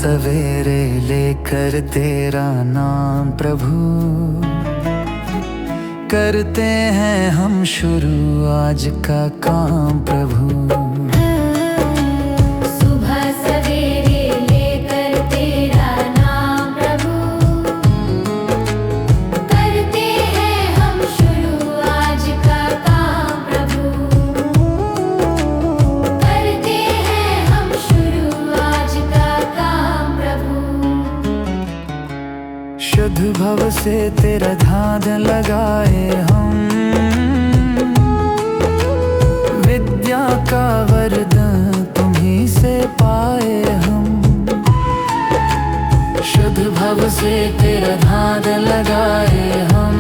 सवेरे लेकर तेरा नाम प्रभु, करते हैं हम शुरू आज का काम प्रभु। शुद्ध भव से तेरा ध्यान लगाए हम, विद्या का वरदान तुम्हीं से पाए हम। शुद्ध भव से तेरा ध्यान लगाए हम,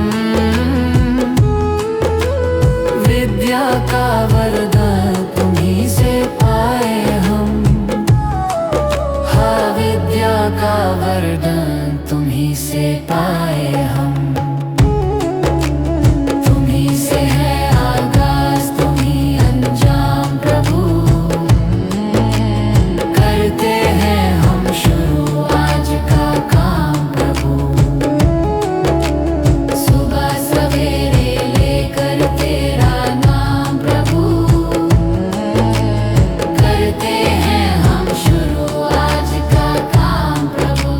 विद्या का वरदान तुम्हीं से पाए हम। हाँ, विद्या का वरदान तुम्हीं से पाए हम। तुम्हीं से है आगाज, तुम्हीं अंजाम प्रभु, करते हैं हम शुरू आज का काम प्रभु। सुबह सवेरे लेकर तेरा नाम प्रभु, करते हैं हम शुरू आज का काम प्रभु।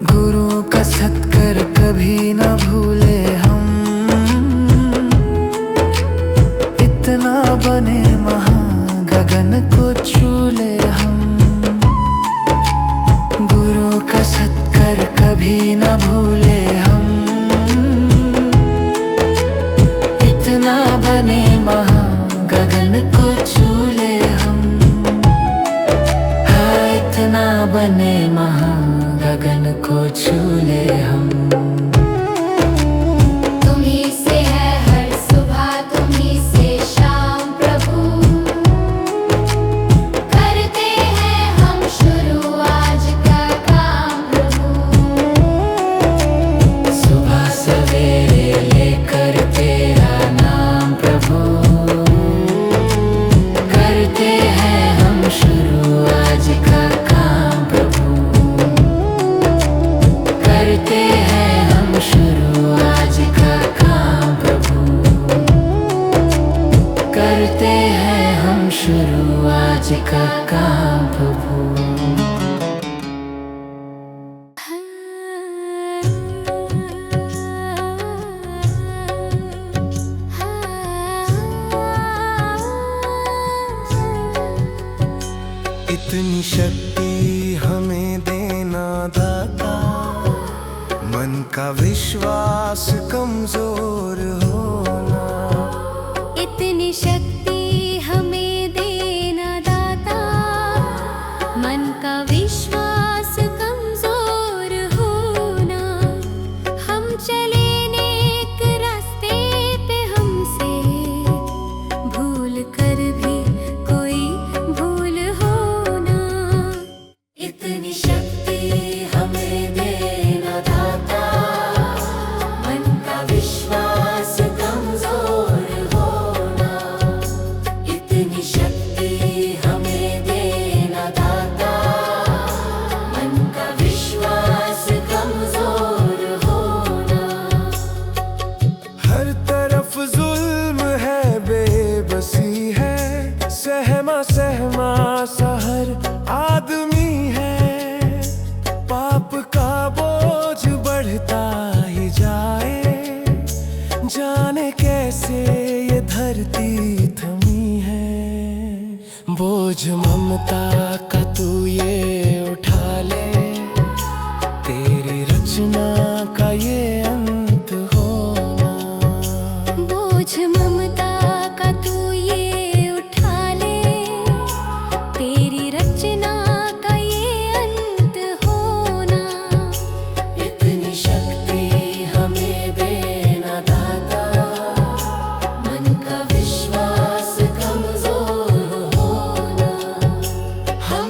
गुरु का सत्कर कभी न भूले हम, इतना बने महान गगन को छू ले हम। गुरु का सत्कर कभी न भूले हम, इतना बने महान गगन को छू ले हम। हाँ, इतना बने महान गगन को छू ले हम। तुम्हीं से है हर सुबह, तुम्हीं से शाम प्रभु, करते हैं हम शुरू आज का काम प्रभु। सुबह सवेरे लेकर तेरा नाम प्रभु, करते हैं हम शुरू आज का काम प्रभु। करते हैं हम शुरू आज का काम प्रभु, करते हैं हम शुरू आज का काम प्रभु। इतनी शक्ति हमें देना दाता, मन का विश्वास कमजोर होना। इतनी शक्ति हमें देना दाता, मन का विश्वास कमजोर होना। हम चले नेक रास्ते पे, हमसे भूल कर भी कोई भूल होना। इतनी शक्ति हमें देना दाता, मन का विश्वास कमजोर होना। इतनी शक्ति हमें देना दाता, मन का विश्वास कमजोर होना। हर तरफ जुल्म है, बेबसी है, सहमा सहमा सा हर आदमी है। पाप का बोझ बढ़ता ही जाए, जाने कैसे ये धरती थमी है। बोझ ममता का तू ये उठा ले, तेरी रचना का ये अंत होना। बोझ ममता का तू ये उठा ले, तेरी रचना का ये अंत होना। इतनी शक्ति हमें देना दाता, मन का विश्वास कमजोर होना। हम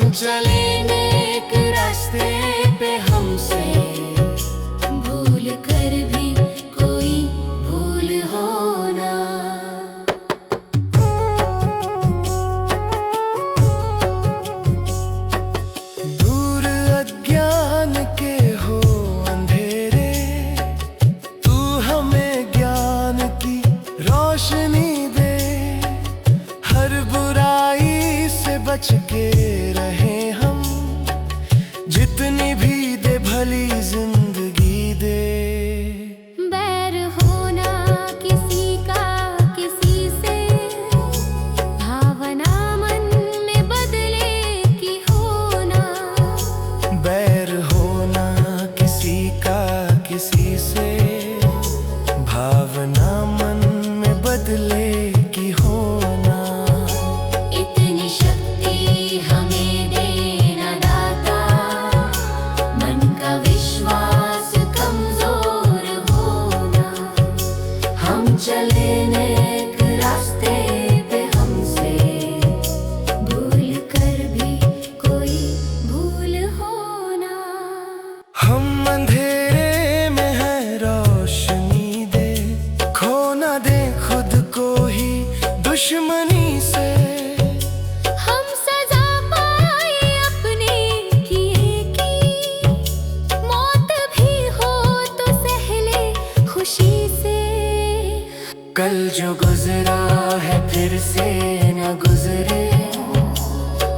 कल जो गुजरा है फिर से न गुजरे,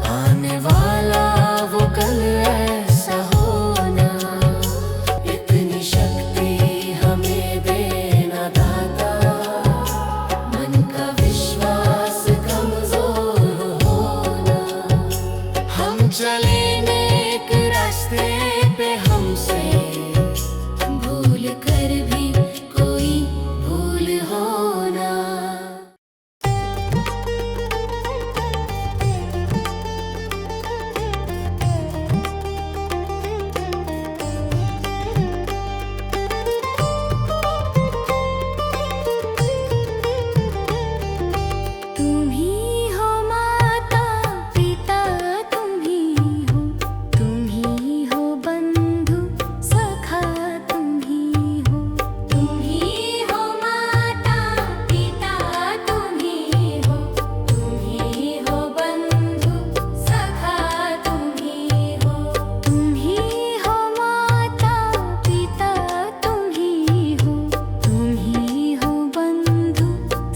आने वाला वो कल ऐसा होना। इतनी शक्ति हमें देना दाता, मन का विश्वास कमजोर होना। हम चले नेक रास्ते पे, हमसे भूल कर भी कोई भूल होना। तुम ही हो माता पिता, तुम ही हो बंधु सखा, तुम ही हो माता पिता, तुम ही हो बंधु सखा, तुम ही हो माता पिता, तुम ही हो बंधु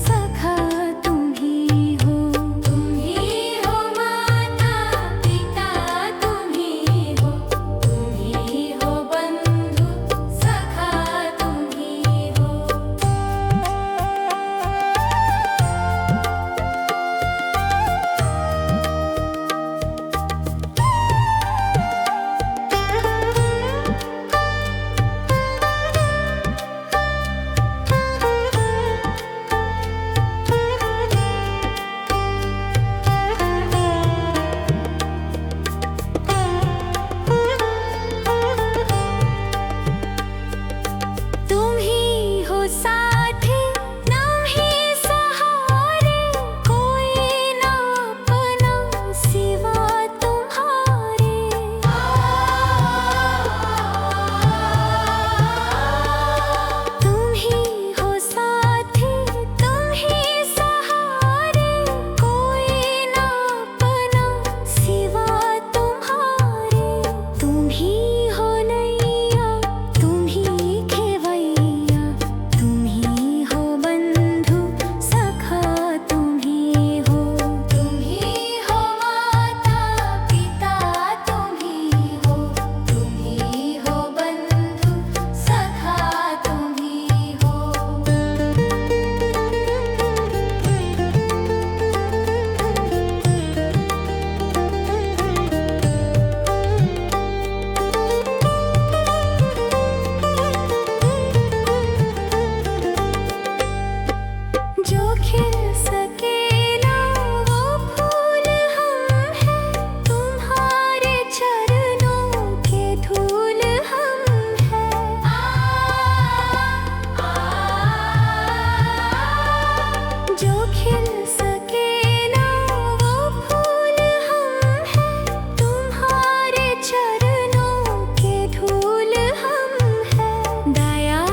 सखा, तुम ही हो माता पिता, तुम ही हो बंधु सखा, तुम ही हो। तुम ही हो साथी, नाम ही सहारे, कोई ना अपना सिवा तुम्हारे। तुम ही हो साथी, तुम ही सहारे, कोई ना अपना सिवा तुम्हारे। तुम ही हो नैया, तुम ही खेवैया, तुम ही हो बंधु सखा, तुम ही हो माता पिता, तुम ही हो बंधु सखा, तुम ही हो। जो खिल सके ना वो फूल हम हैं, तुम्हारे चरणों के धूल हम हैं। जो खिल सके ना वो फूल हम हैं, तुम्हारे चरणों के धूल हम हैं। दया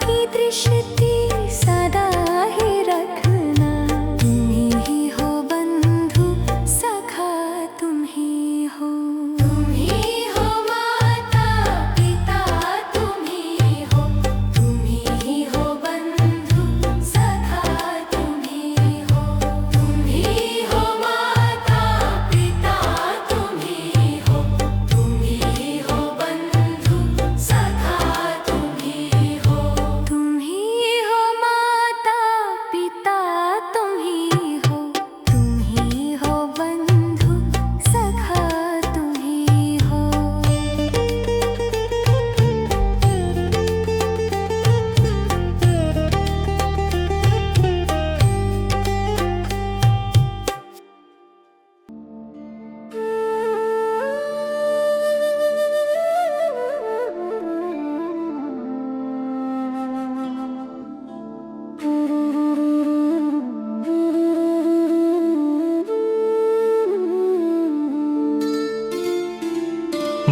की दृष्टि सदा ही रखना, तुम ही हो बंधु सखा, तुम ही हो माता पिता, तुम ही हो बंधु सखा, तुम ही हो माता पिता, तुम ही हो बंधु सखा, तुम ही हो माता पिता, तुम ही हो बंधु सखा, तुम ही हो।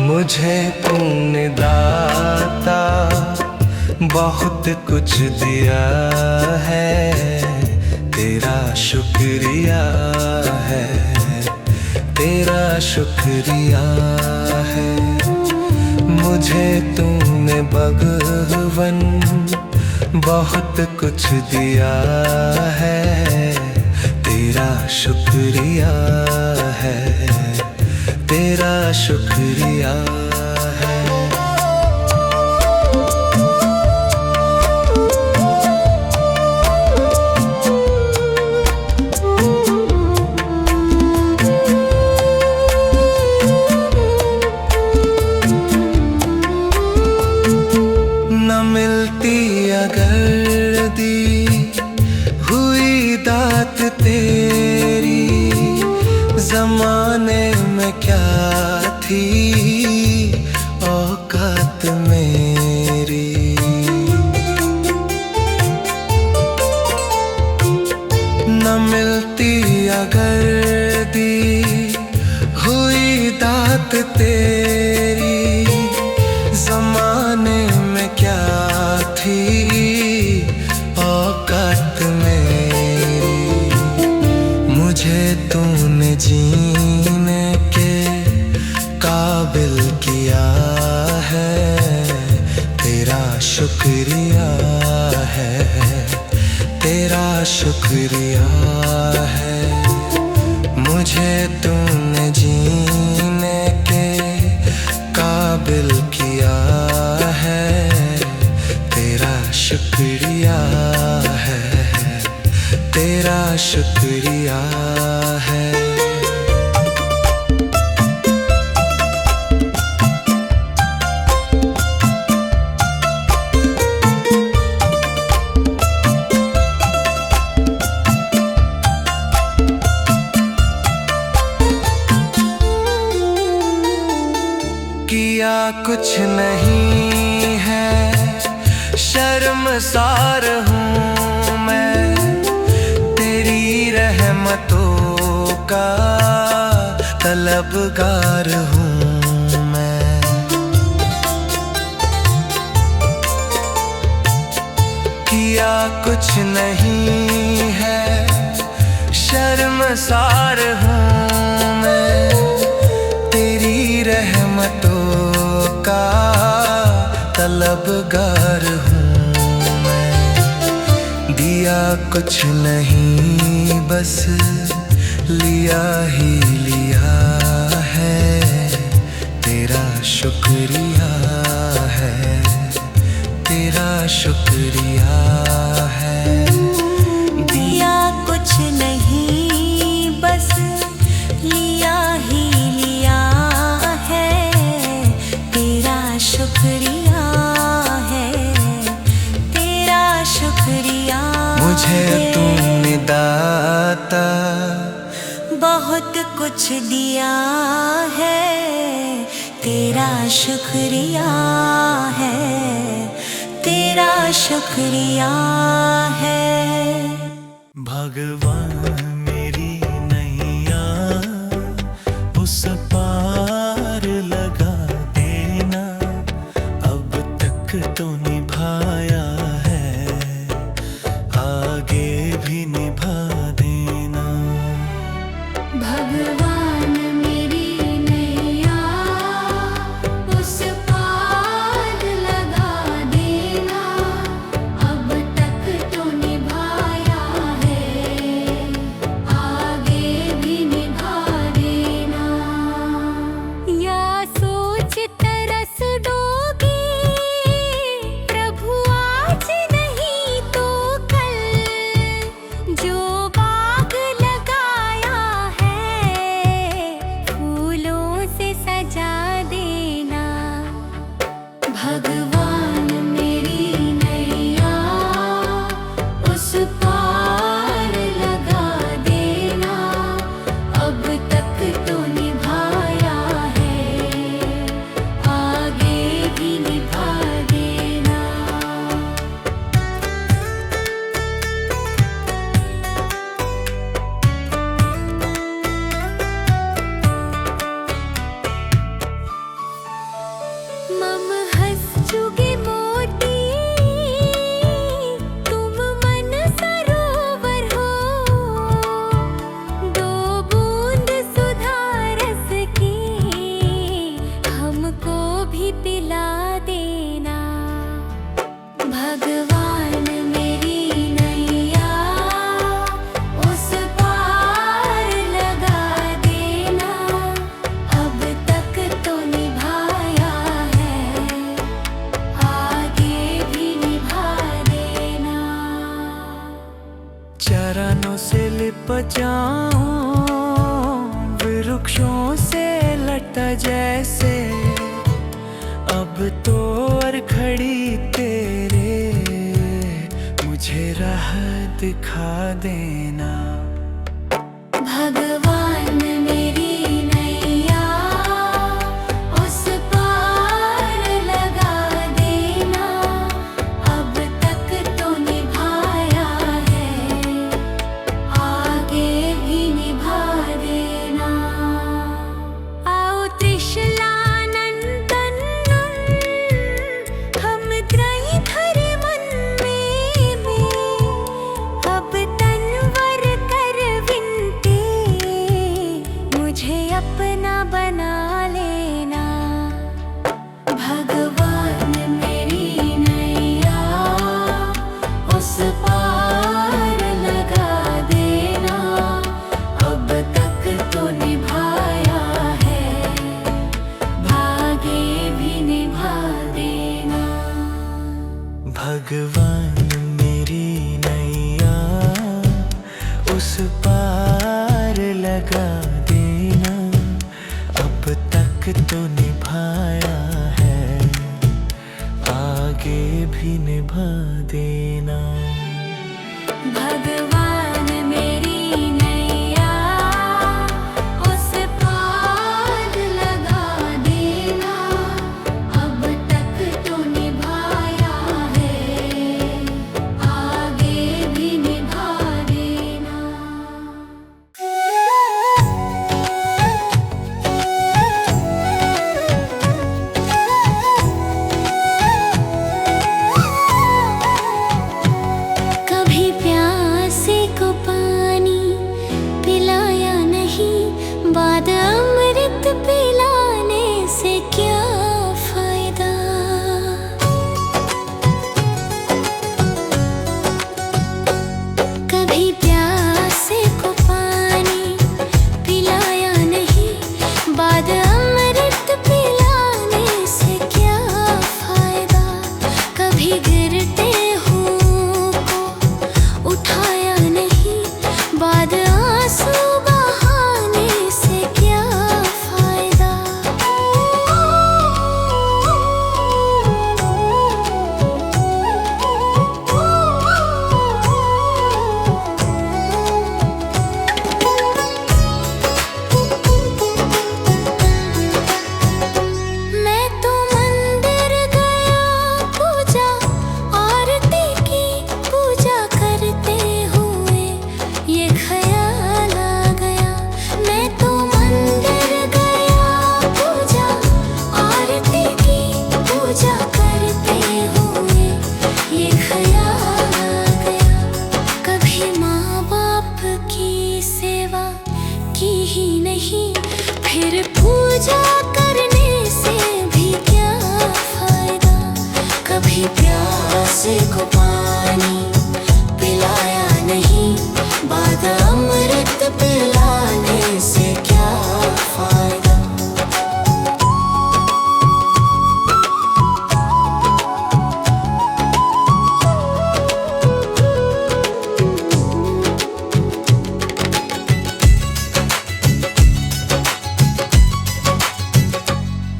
मुझे तुमने दाता बहुत कुछ दिया है, तेरा शुक्रिया है, तेरा शुक्रिया है। मुझे तुमने भगवन बहुत कुछ दिया है, तेरा शुक्रिया है, तेरा शुक्रिया है। न मिलती अगर दी हुई दात तेरी, जमाने में क्या थी औकात मेरी। न मिलती अगर दी हुई दात तेरी, जमाने में क्या थी औकात मेरी। मुझे तूने जीने के काबिल किया है, तेरा शुक्रिया है, तेरा शुक्रिया है। मुझे तूने जीने के काबिल किया है, तेरा शुक्रिया है, तेरा शुक्रिया है। किया कुछ नहीं है, शर्मसार हूँ मैं, तेरी रहमतों का तलबगार हूँ मैं। किया कुछ नहीं है, शर्मसार हूँ मैं, तेरी रहमतों का तलबगार हूँ मैं। दिया कुछ नहीं बस लिया ही लिया है, तेरा शुक्रिया है, तेरा शुक्रिया है। दिया कुछ नहीं बस लिया ही लिया है, तेरा शुक्रिया है, तेरा शुक्रिया। मुझे तूने दाता बहुत कुछ दिया है, तेरा शुक्रिया है, तेरा शुक्रिया है। भगवान मेरी नैया उस पार लगा देना, अब तक तो निभाया है, आगे भी निभा देना। भगवान मेरी नैया उस पार लगा देना, अब तक तो निभाया है, आगे भी निभा देना। या सोच तरस डोगी प्रभु आज नहीं तो कल, जो बाग लगाया है फूलों से सजा देना। भगवान मेरी नैया उस पार लगा देना, अब तक तो निभाया है, आगे भी निभा देना। मम हंस चुगे मोती तुम मन सरोवर हो, दो बूंद सुधा रस की हमको भी पिला देना। भगवान बचाऊं वृक्षों से लटा जैसे, अब तो और खड़ी तेरे मुझे राह दिखा देना। भगवान मेरी नैया उस पार लगा देना, अब तक तो निभाया है, आगे भी निभा देना। आओ त्रिशला नंदन हम त्रयी धर मन में, अब तनवर कर विनती मुझे अपना बना लेना। भगवान मेरी नैया उस पार लगा देना, अब तक तो निभाया है, भागे भी निभा देना। भगवान मेरी नैया उस पार लगा देना, अब तक तो निभाया है, आगे भी निभा देना। भगवान मेरी नैया उस पार लगा देना, अब तक तो निभाया है, आगे भी निभा देना। कभी प्यासे को पानी पिलाया नहीं, बाद अमृत पिलाने से क्या फायदा। कभी प्यासे को पानी पिलाया नहीं, बाद अमृत पिलाने से क्या फायदा। कभी गिरते उठाया नहीं, बाद आंसू बहाने से क्या फायदा। मैं तो मंदिर गया पूजा आरती की, पूजा करते हुए ये ख्याल आ गया। मैं तो मंदिर गया पूजा आरती की, पूजा करते हुए ये ख्याल आ गया। कभी माँ बाप की सेवा की ही नहीं, फिर पूजा करने से भी क्या फायदा। कभी प्यासे को पानी पिलाया नहीं, बाद अमृत पिलाने से क्या फायदा।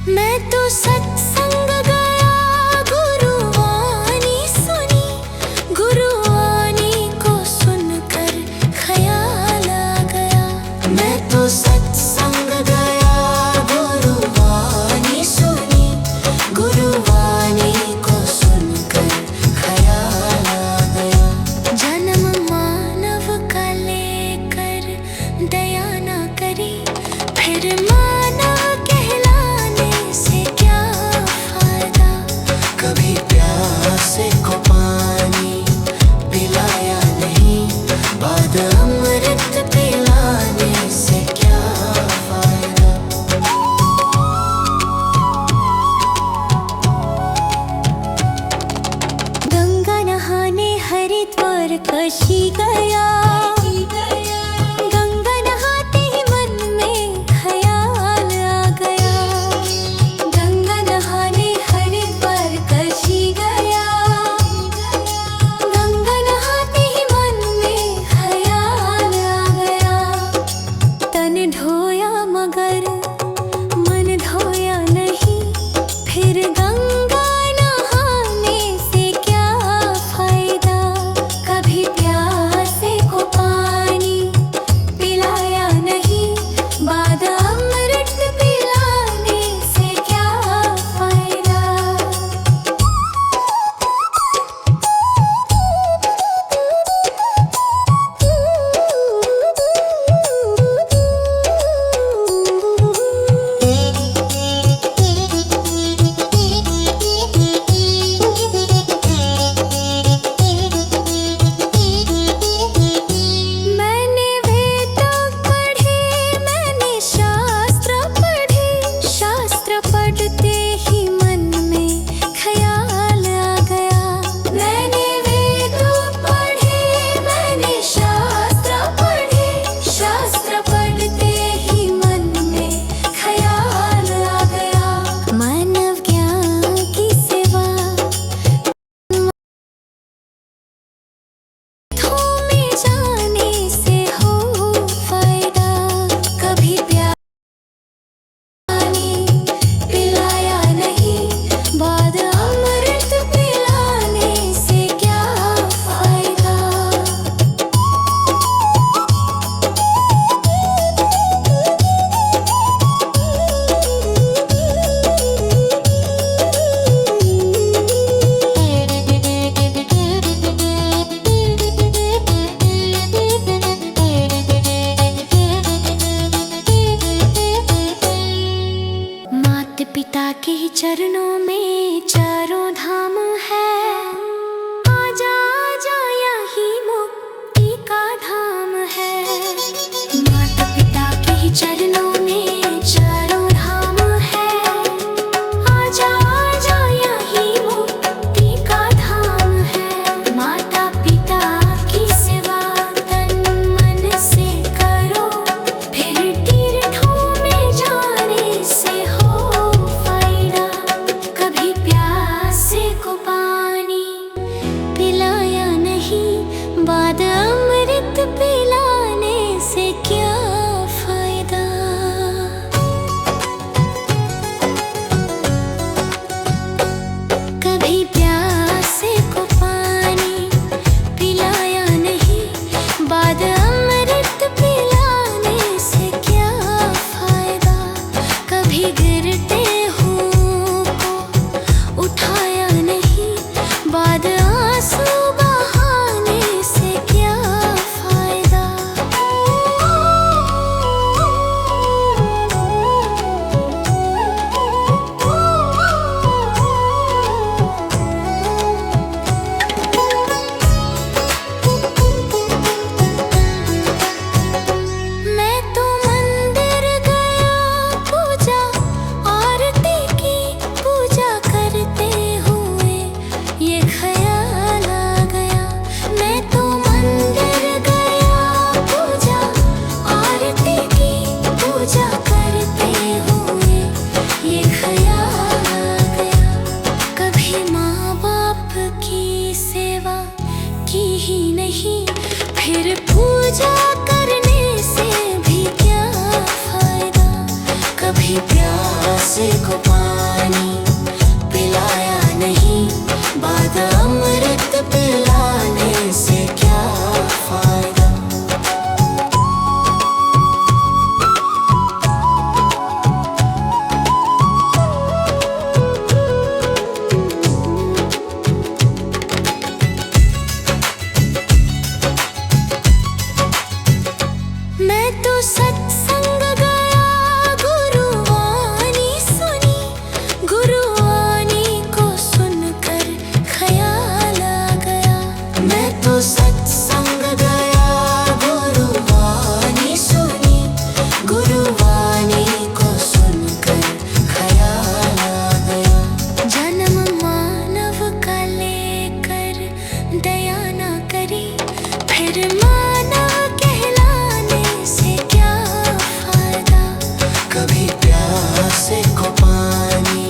मैं तो सत्संग गया, गुरुवाणी सुनी, गुरुवाणी को सुनकर ख्याल आ गया। मैं तो सत्संग गया, गुरुवाणी सुनी, गुरुवाणी को सुनकर ख्याल आ गया। जन्म मानव का लेकर दया ना करी, फिर मानव कहलाने से क्या फायदा। कभी प्यासे को पानी पिलाया नहीं, बाद अमृत पिलाने से क्या फायदा। गंगा नहाने हरिद्वार काशी गया, गंगा नहाते ही मन में ख्याल आ गया। गंगा नहाने हरिद्वार काशी गया, गंगा नहाते ही मन में ख्याल आ नहीं, फिर पूजा करने से भी क्या फायदा। कभी प्यासे को पानी पिलाया नहीं, बाद अमृत पिलाने से क्या फायदा। मैं तो सत्संग गया, गुरुवाणी सुनी, गुरुवाणी को सुनकर ख्याल आ गया। मैं तो सत्संग गया, गुरुवाणी सुनी, गुरुवाणी को सुनकर ख्याल आ गया। जन्म मानव का लेकर दया ना करी, फिर मानव कहलाने से क्या फायदा। कभी प्यासे को पानी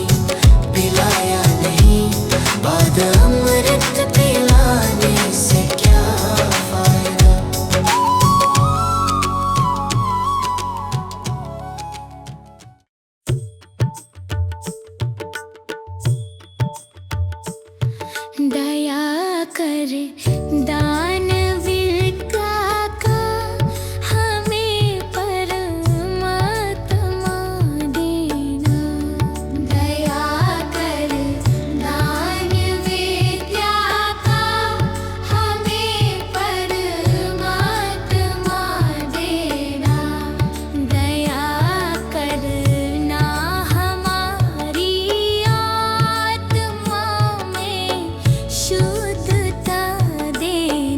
पिलाया नहीं, बाद अमृत पिलाने से क्या फायदा। दया कर दानवीर का हमें परमात्मा देना। दया कर दानवीर का हमें परमात्मा देना। दया करना हमारी आत्मा में शुद्धता देना।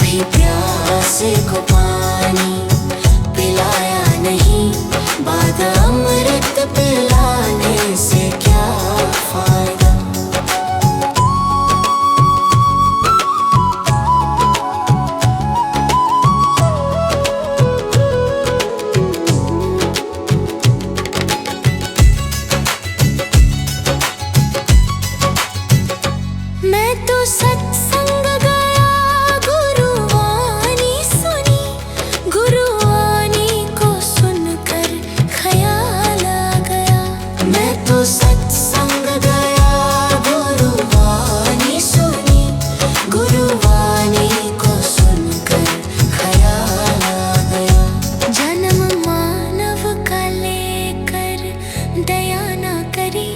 कभी प्यासे को पानी पिलाया नहीं, बाद अमृत पिलाने से क्या फायदा। मैं तो सत्संग गया, गुरुवाणी सुनी, गुरुवाणी को सुनकर ख्याल आ गया। मैं तो सत्संग गया, गुरुवाणी सुनी, गुरुवाणी को सुनकर ख्याल आ गया। जन्म मानव का लेकर दया ना करी,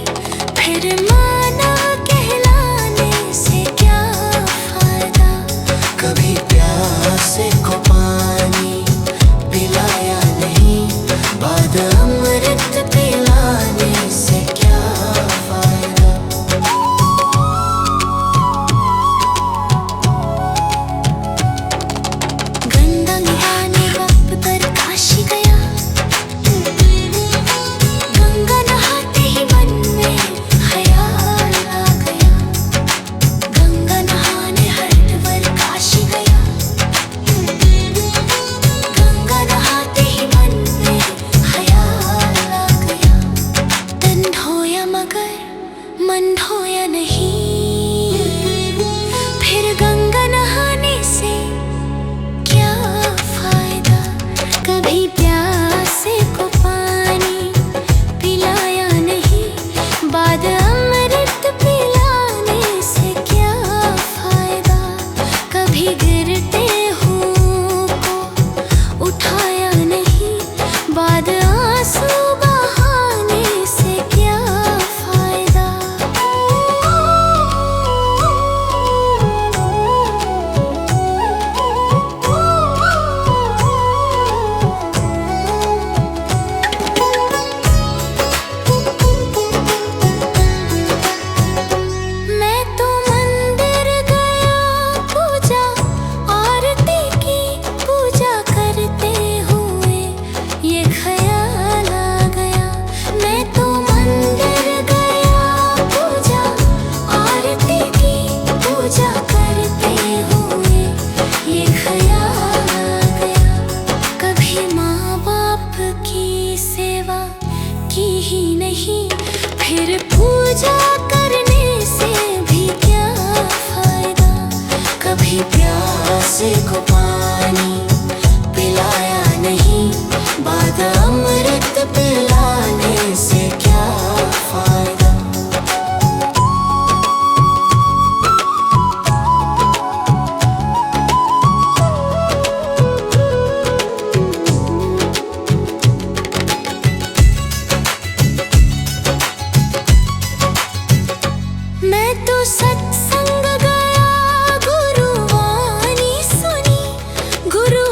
फिर मानव कहलाने से क्या फायदा। कभी प्यासे को पानी पिलाया नहीं, बाद अमृत पिलाने से क्या फायदा। गंगा नहाने वक्त पर काशी गया, गंगा नहाते ही मन में ख्याल आ गया। गंगा नहाने हरिद्वार काशी गया, गंगा नहाते ही मन में ख्याल आ गया। तन धोया मगर मन धोया नहीं, फिर गंगा नहाने से क्या फायदा। कभी प्यासे को पानी पिलाया नहीं, बाद अमृत पिलाने से क्या फायदा। कभी गिरते हुओं को उठाया नहीं, बाद आंसू बहाने से क्या फायदा। मैं तो मंदिर गया, पूजा आरती की, पूजा करते हुए ये ख्याल आ गया। मैं तो मंदिर गया, पूजा आरती की, पूजा करते हुए ये ख्याल आ गया। कभी माँ बाप की सेवा की ही नहीं, फिर पूजा करने से भी क्या फायदा। कभी प्यासे को पानी पिलाया नहीं, बाद अमृत पिलाने से क्या फायदा। मैं तो सत्संग गया, गुरुवाणी सुनी, गुरु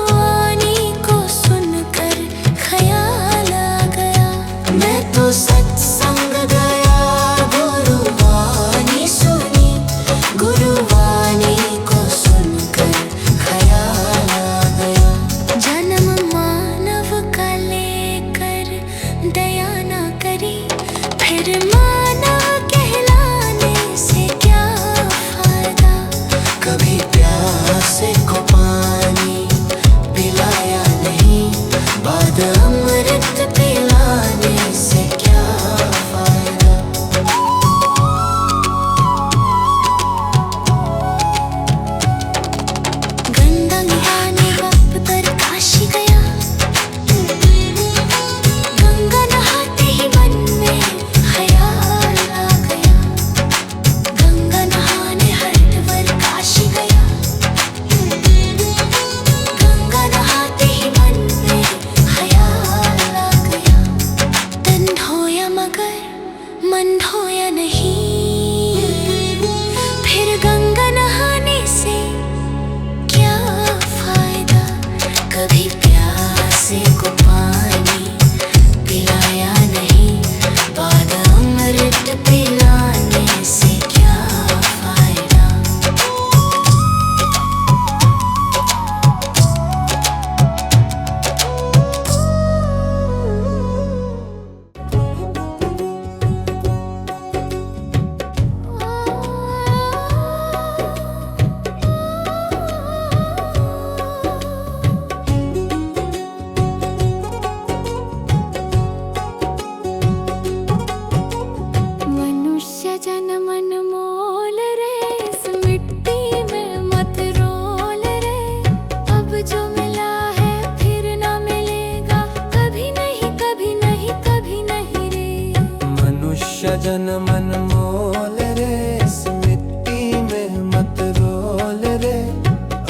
जन्म अनमोल रे, इस मिट्टी में मत रोल रे।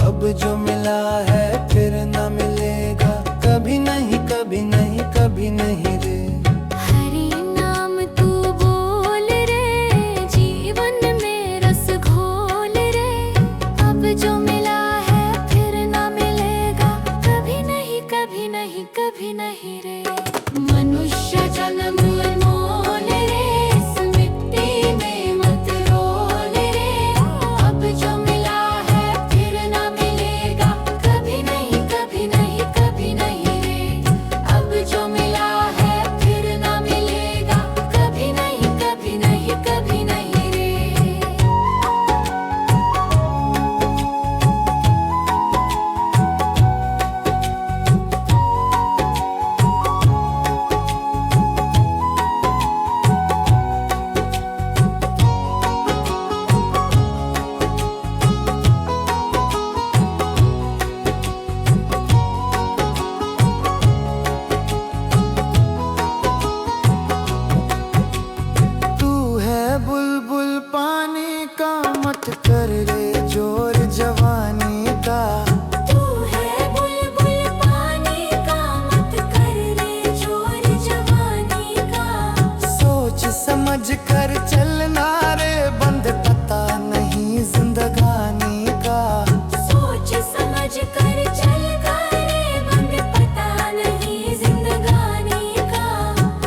अब जो मिला है फिर न मिलेगा, कभी नहीं कभी नहीं कभी नहीं रे। हरि नाम तू बोल रे, जीवन में रस घोल रे। अब जो मिला है फिर न मिलेगा, कभी नहीं कभी नहीं कभी नहीं रे। मनुष्य जन्म अनमोल रे, इस मिट्टी में मत रोल रे। अब जो मिला है फिर न मिलेगा, कभी नहीं कभी नहीं कभी नहीं रे। अब जो मिला है फिर न मिलेगा, कभी नहीं कभी नहीं कभी नहीं रे। तू है बुलबुल पानी का, मत कर रे जोर जवानी का। तू है बुलबुल पानी का, मत कर रे जोर जवानी का। सोच समझ कर चलना रे, बंद पता नहीं जिंदगानी का। सोच समझ कर चल करे, बंद पता नहीं जिंदगानी का।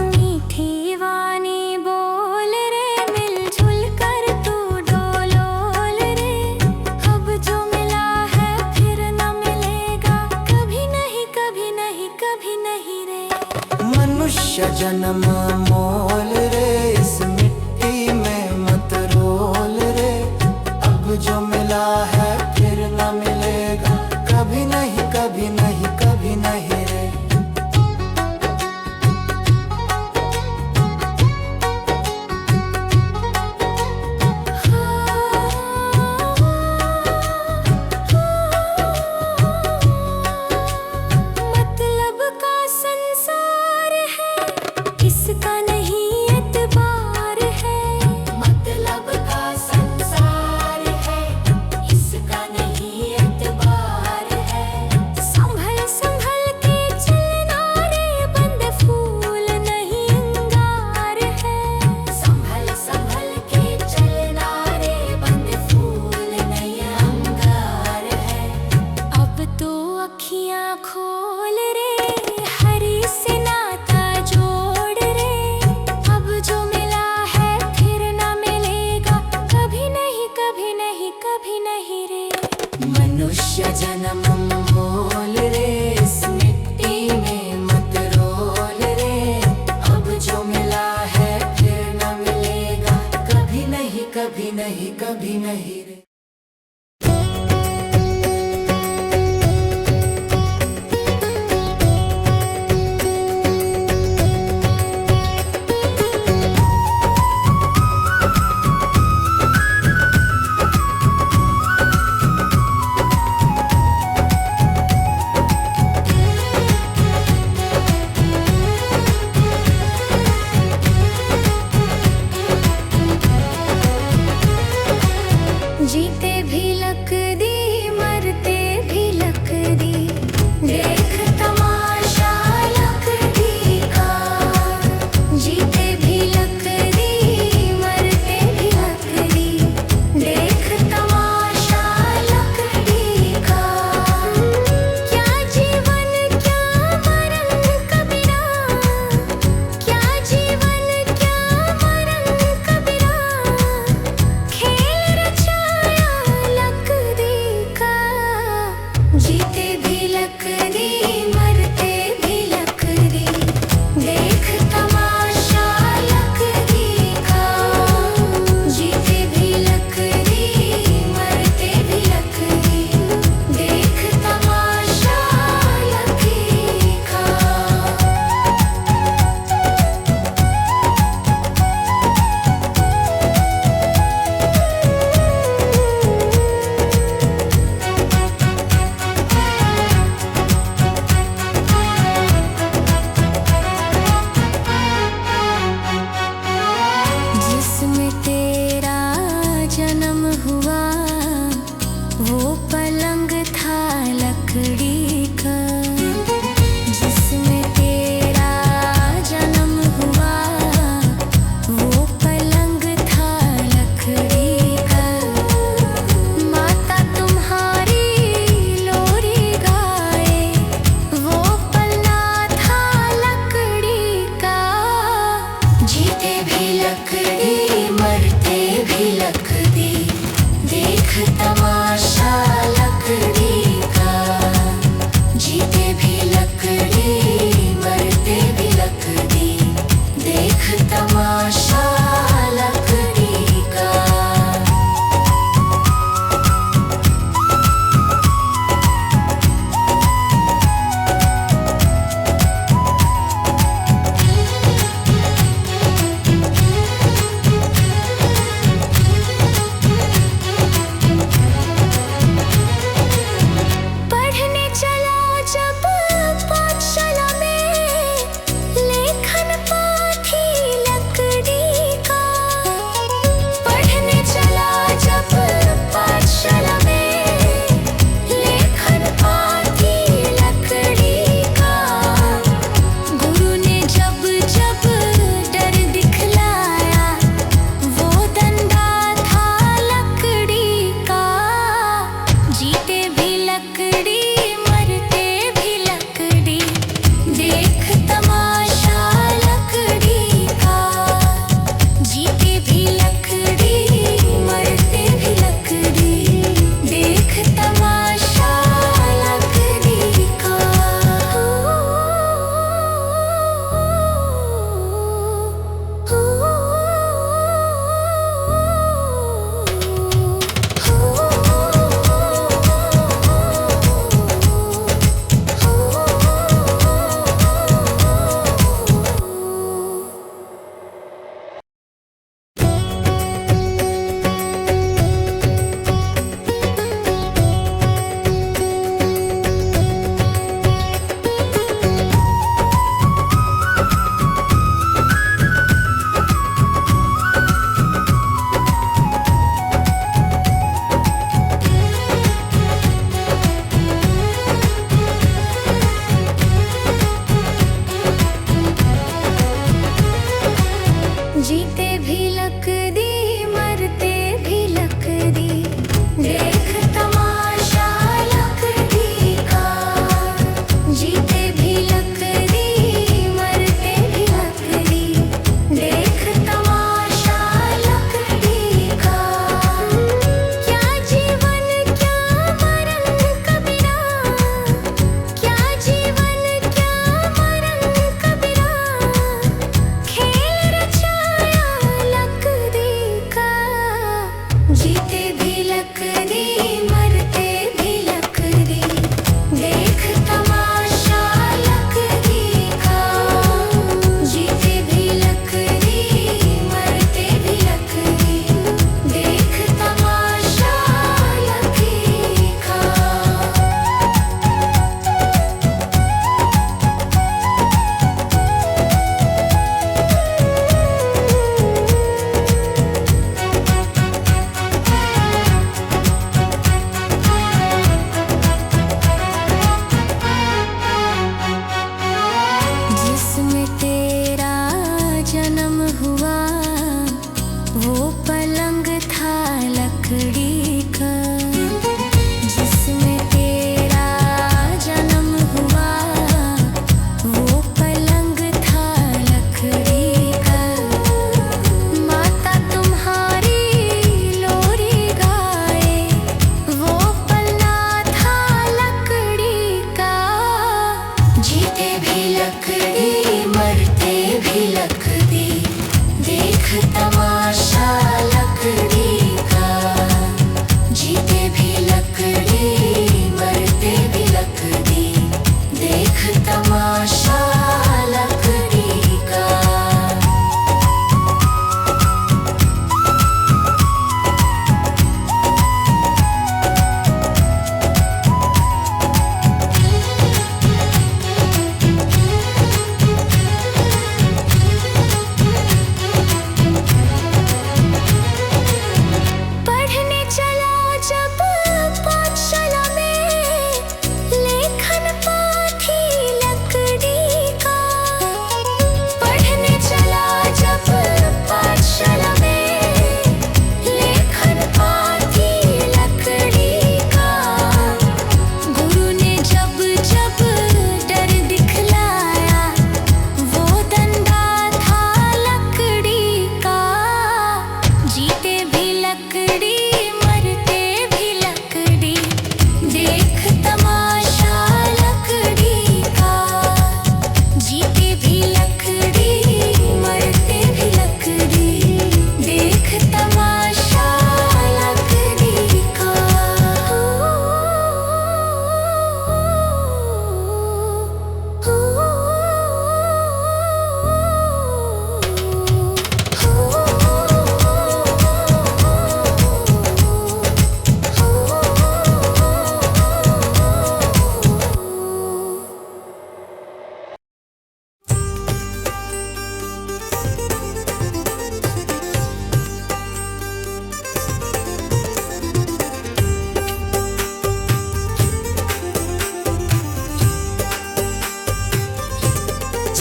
मीठी वाणी बोल रे, मिलजुल कर तू डोलोल रे। अब जो मिला है फिर न मिलेगा, कभी नहीं कभी नहीं कभी नहीं रे। मनुष्य जन्म मोल रे, इस मिट्टी में मत रोल रे। अब जो मिला है फिर न मिलेगा, कभी नहीं कभी नहीं कभी नहीं रे। मतलब का संसार है, इसका नहीं एतबार है। मतलब का संसार है, इसका नहीं एतबार है। संभल संभल के चलना रे, बंद फूल नहीं अंगार है। संभल संभल के चलना रे, बंद फूल नहीं अंगार है। अब तो अखियां खोल रे, हरि से नाता जोड़ रे। अब जो मिला है फिर न मिलेगा, कभी नहीं कभी नहीं कभी नहीं रे। मनुष्य जन्म मोल रे, इस मिट्टी में मत रोल रे। अब जो मिला है फिर न मिलेगा, कभी नहीं कभी नहीं कभी नहीं रे। जीते भी लक दी, मरते भी लक दी। देख तमाशा लक दी का। जीते भी लक दी, मरते भी लक दी। देख तमाशा लक दी का। क्या जीवन क्या मरण कबीरा, क्या जीवन क्या मरण कबीरा। खेल रचाया लक दी का। जीते भी लक दी, मरते भी लक दी। देख तमाशा लक दी का। जीते भी लक दी, मरते भी लक दी। देख तमाशा लक दी का।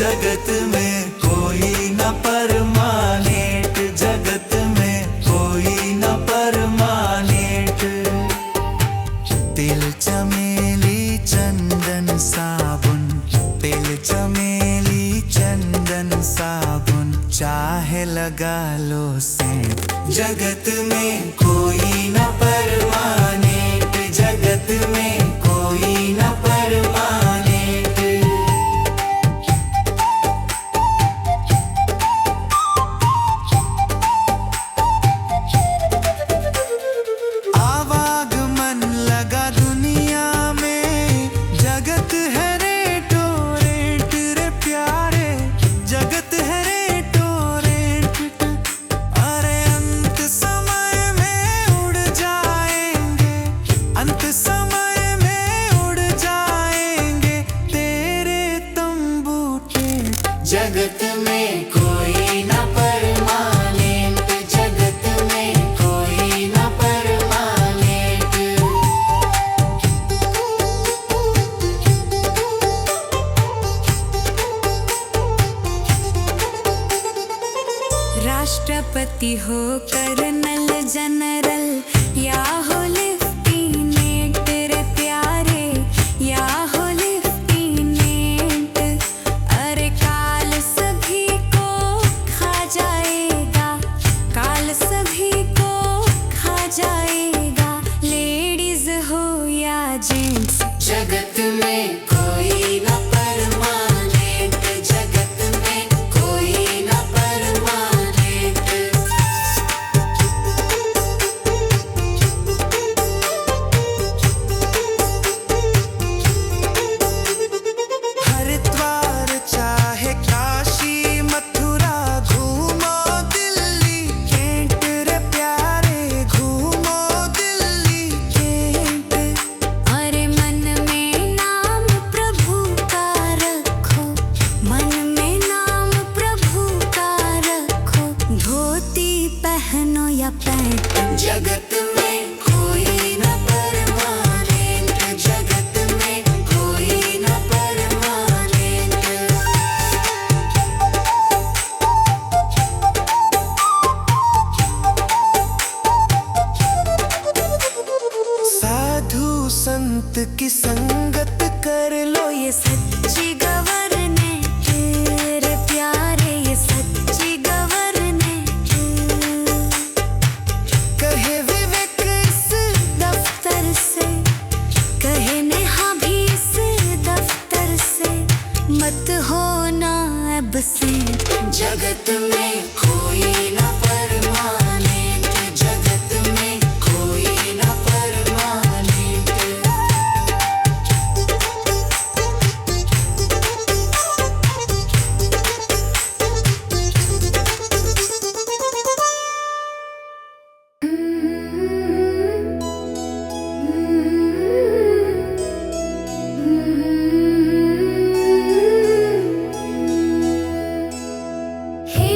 जगत में कोई न परमानेंट, जगत में कोई न परमानेंट। तिल चमेली चंदन साबुन, तिल चमेली चंदन साबुन, चाहे लगा लो सेंट। जगत में कोई न परमानेंट, जगत में कोई न परमानेंट। आवागमन लगा दुनिया में, जगत है रेटो रेट रे प्यारे, जगत है रेटो रेट। अरे अंत समय में उड़ जाएंगे, अंत समय में उड़ जाएंगे तेरे तंबू टेंट। जगत में कोई न परमानेंट, जगत में कोई न परमानेंट। राष्ट्रपति हो कर्नल जनरल या हो लेफ्टिनेंट रे प्यारे, या हो लेफ्टिनेंट। अरे काल सभी को खा जाएगा, काल सभी को खा जाएगा, लेडीज हो या जेंट्स। जगत में कोई न परमानेंट, जगत में कोई न परमानेंट। हरिद्वार चाहे काशी मथुरा, घूमो दिल्ली कैंट रे प्यारे, घूमो दिल्ली कैंट। अरे मन में नाम प्रभु का रखो, मन में नाम प्रभु का रखो, धोती पहनो या पैंट। जगत में कोई न परमानेंट, जगत में कोई न परमानेंट। साधु संत की संगत कर लो, ये सच्ची गवर्नेंट रे प्यारे, ये सच्ची गवर्नेंट। कहे विवेक इस दफ्तर से, कहे नेहा भी इस दफ्तर से, मत होना एब्सेंट। जगत में कोई न परमानेंट, जगत में कोई न परमानेंट। हे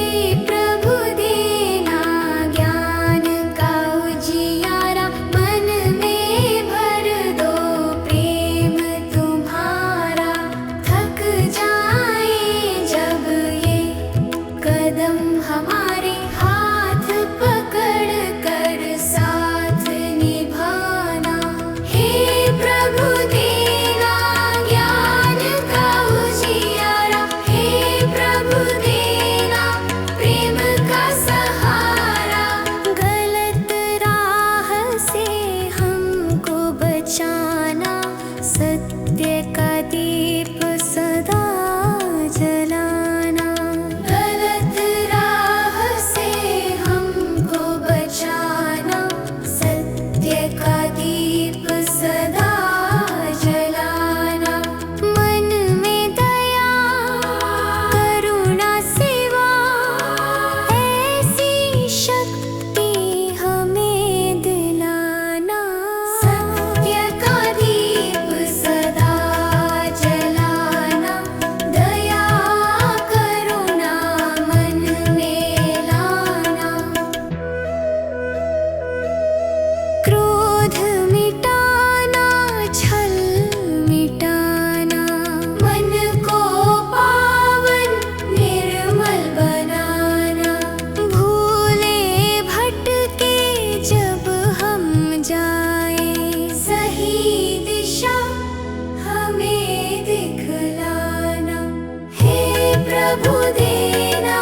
प्रभु देना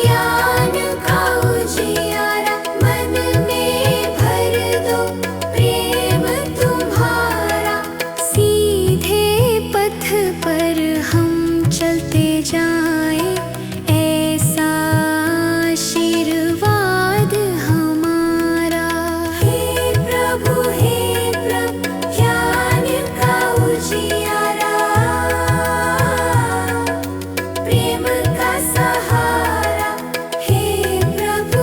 ज्ञान का उजियारा, मन में भर दो प्रेम तुम्हारा। सीधे पथ पर हम चलते जाएं, ऐसा आशीर्वाद हमारा। हे प्रभु ज्ञान का उजियारा, प्रेम का सहारा। हे प्रभु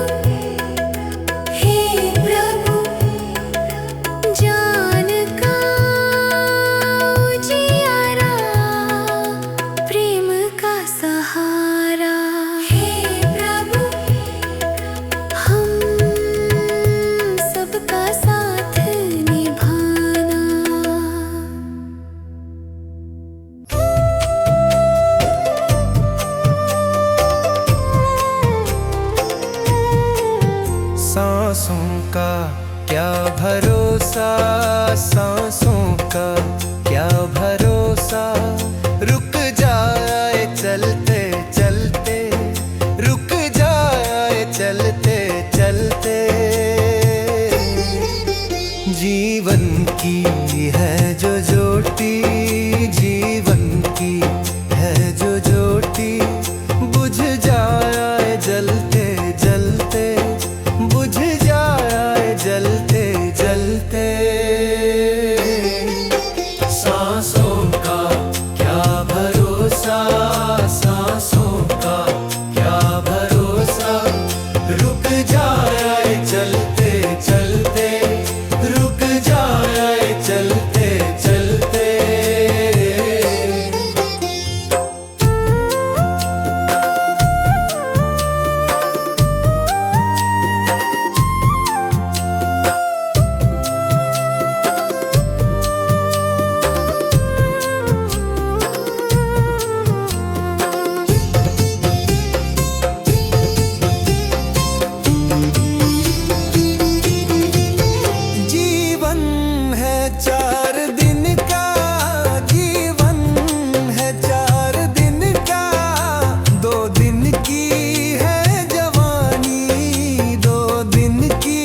ज्ञान का उजियारा, प्रेम का सहारा। हे प्रभु हम सबका साथ निभाना। सांसों का क्या भरोसा, सांसों का क्या भरोसा, रुक जाए चलते चलते, रुक जाए चलते चलते। जीवन की है जो ज्योति, जीवन की है जो ज्योति, बुझ जाए जलते जलते, बुझ जाए जलते जलते। सांसों का क्या भरोसा, सांसों का क्या भरोसा, रुक जाए चलते चलते, रुक जाए चलते चलते। जीवन है 4 दिन का, जीवन है 4 दिन का, 2 दिन की है जवानी, 2 दिन की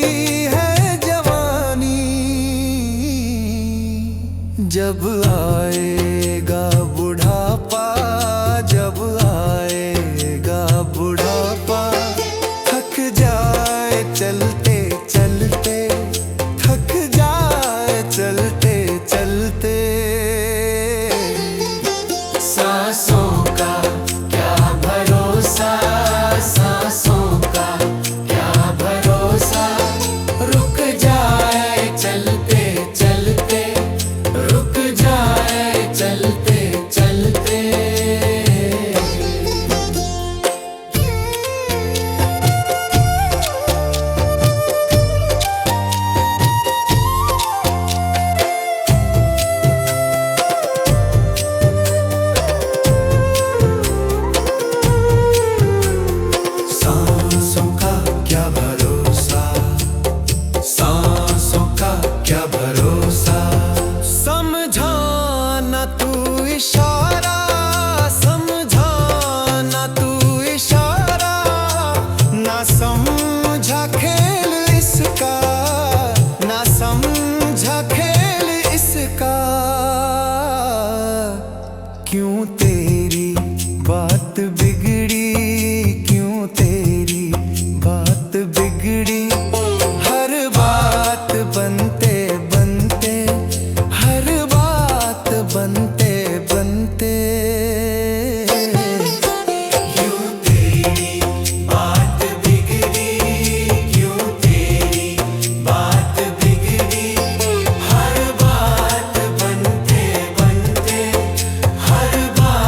है जवानी। जब आएगा बुढ़ापा, जब आएगा बुढ़ापा, थक जाए चलते चलते, थक जाए चलते चलते। सांसों का क्या भरोसा, सांसों का क्या भरोसा, रुक जाए चलते चलते, रुक जाए चलते चलते। सांसों का क्या भरोसा, सांसों का क्या भरोसा, समझाना तू इशारा, समझाना तू इशारा, ना समझा खेल इसका, ना समझा खेल इसका। क्यों तेरी बात बिगड़ी, क्यों तेरी बात बिगड़ी, हर बात बनते बनते, हर बात बनते बनते। क्यों तेरी बात बिगड़ी, क्यों तेरी बात बिगड़ी, हर बात बनते बनते, हर बात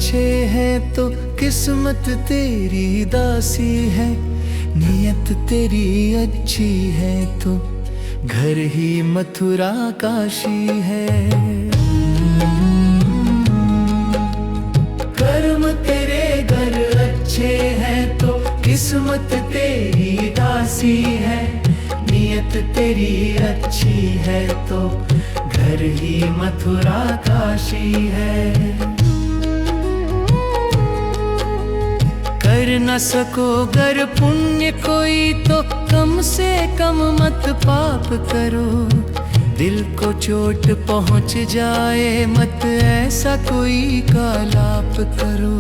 अच्छे हैं तो किस्मत तेरी दासी है, नियत तेरी अच्छी है तो घर ही मथुरा काशी है। कर्म तेरे घर अच्छे हैं तो किस्मत तेरी दासी है, नियत तेरी अच्छी है तो घर ही मथुरा काशी है। कर न सको गर पुण्य कोई तो कम से कम मत पाप करो, दिल को चोट पहुंच जाए मत ऐसा कोई कालाप करो।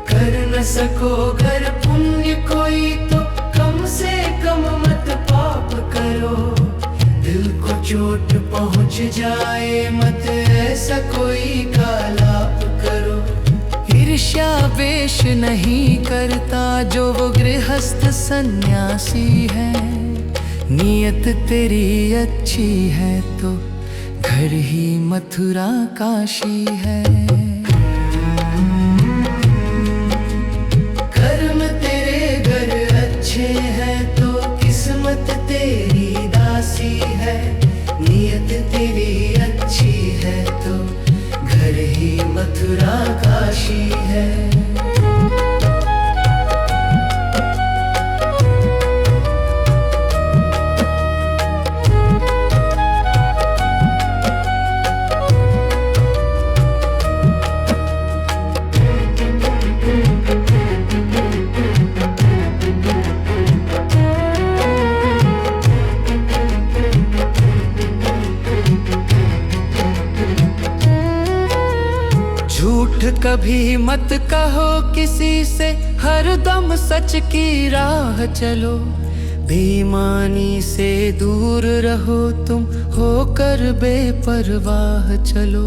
कर न सको गर पुण्य कोई तो कम से कम मत पाप करो, दिल को चोट पहुंच जाए मत ऐसा कोई कालाप करो। ईर्ष्या वेश नहीं करता जो वो गृहस्थ सन्यासी है, नियत तेरी अच्छी है तो घर ही मथुरा काशी है। कर्म तेरे घर अच्छे हैं तो किस्मत तेरी दासी है, नियत तेरी अच्छी है तो घर ही मथुरा काशी है। झूठ कभी मत कहो किसी से, हरदम सच की राह चलो। बेईमानी से दूर रहो तुम, होकर बेपरवाह चलो।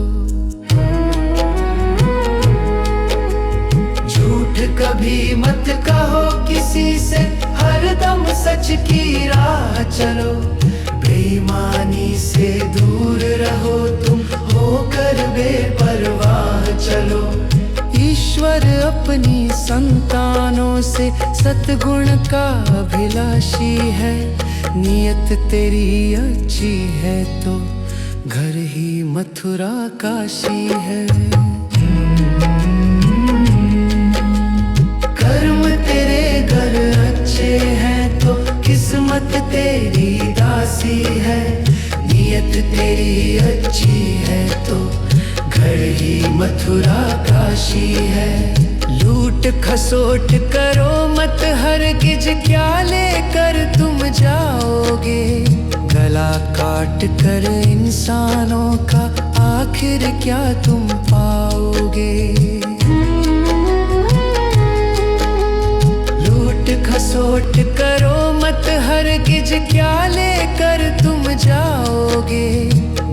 झूठ कभी मत कहो किसी से, हरदम सच की राह चलो। बेईमानी से दूर रहो तुम, होकर बेपरवाह चलो। ईश्वर अपनी संतानों से सतगुण का अभिलाषी है, नियत तेरी अच्छी है तो घर ही मथुरा काशी है। कर्म तेरे घर अच्छे हैं तो किस्मत तेरी दासी है, नियत तेरी अच्छी है तो घर ही मथुरा काशी है। लूट खसोट करो मत हरगिज, क्या लेकर तुम जाओगे। गला काट कर इंसानों का आखिर क्या तुम पाओगे। लूट खसोट करो मत हरगिज, क्या लेकर तुम जाओगे।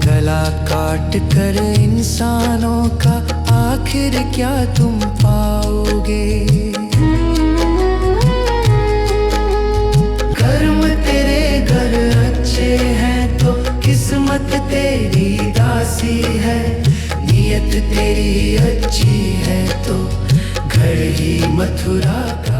गला काट कर इंसानों का आखिर क्या तुम पाओगे। कर्म तेरे घर अच्छे हैं तो किस्मत तेरी दासी है, नियत तेरी अच्छी है तो घर ही मथुरा का